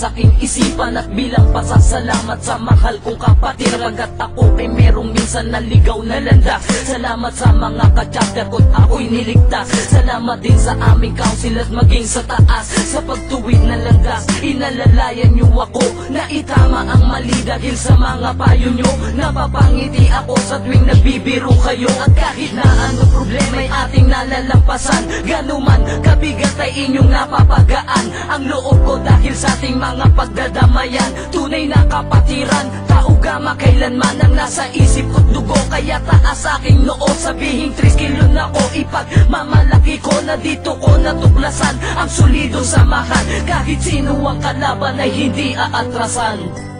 sa aking isipan at bilang pasasalamat sa mahal kong kapatid. Pagkat ako ay merong minsan naligaw na landas. Salamat sa mga ka-chapter ko't ako'y niligtas. Salamat din sa aming council at maging sa taas. Sa pagtuwid na landas, inalalayan niyo ako na itama ang mali dahil sa mga payo niyo. Napapangiti ako sa tuwing nagbibiro kayo. At kahit na ano problema ay ating nalalampasan, ganuman kabigat ay inyong napapagaan ang loob ko dahil sa ating mga pagdadamayan. Tunay na kapatiran, taugama kailanman ang nasa isip ko't dugo. Kaya taas aking noo, sabihing 3 kilo na ko. Ipagmamalaki ko na dito ko natuklasan ang solidong samahan. Kahit sino ang kalaban ay hindi aatrasan.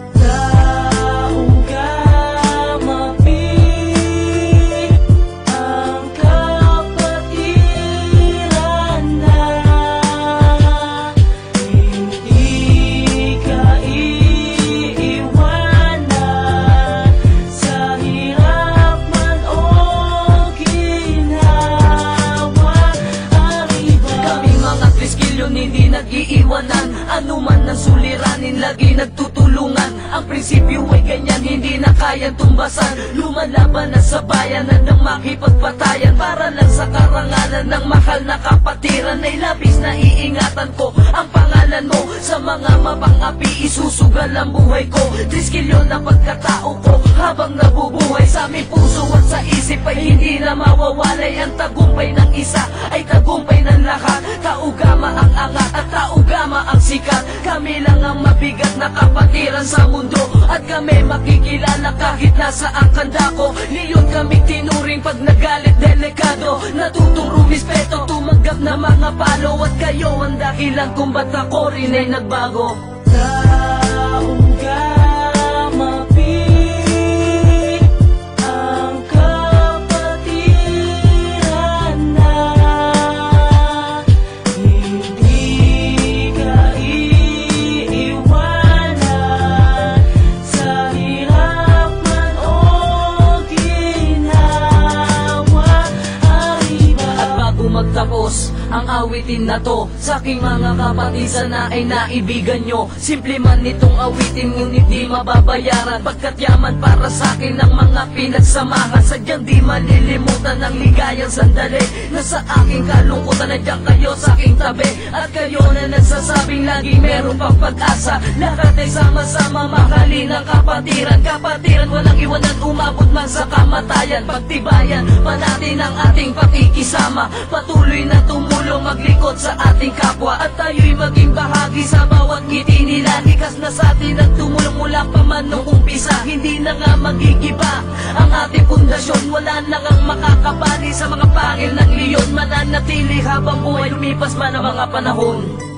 Hindi nag-iiwanan, anuman ang suliranin, lagi nagtutulungan. Ang prinsipyo ay ganyan, hindi na kayang tumbasan. Lumalaban na sa bayan at ang makipagpatayan para lang sa karangalan ng mahal na kapatiran. Ay labis na iingatan ko ang pangalan mo. Sa mga mapang-api isusugal ang buhay ko. 3 kilo na pagkatao ko habang nabubuhay. Sa aming puso at sa isip ay hindi na mawawalay. Ang tagumpay ng isa ay tagumpay ng lahat. Taugama ang angat at taugama ang sikat. Kami lang ang mabigat na kapatiran sa mundo. At kami makikilala kahit nasa ang kanda ko. Leon kami tinuring pag nagalit delikado. Natutong rumispeto, tumanggap na mga palo. At kayo ang dahilan kung ba't ako rin ay nagbago. Magtapos ang awitin na to sa aking mga kapatid, sana ay naibigan nyo. Simple man itong awitin, ngunit di mababayaran. Pagkat yaman para sa akin ang mga pinagsamahan. Sadyang di malilimutan ang ligayang sandali na sa aking kalungkutan nandiyan kayo sa aking tabi. At kayo na nagsasabing lagi meron pang pag-asa. Lahat ay sama-sama mahalin ang kapatiran. Kapatiran walang iwanan, umabot man sa kamatayan. Pagtibayan pa natin ang ating pakikisama. Patuloy na tumulong maglingkod sa ating kapwa. At tayo'y maging bahagi sa bawat ngiti nila. Likas na sa atin at tumulong mula pa man nung umpisa. Hindi na nga magigiba ang ating pundasyon. Wala na ngang makakabali sa mga pangil ng leon. Mananatili habang buhay lumipas man ang mga panahon.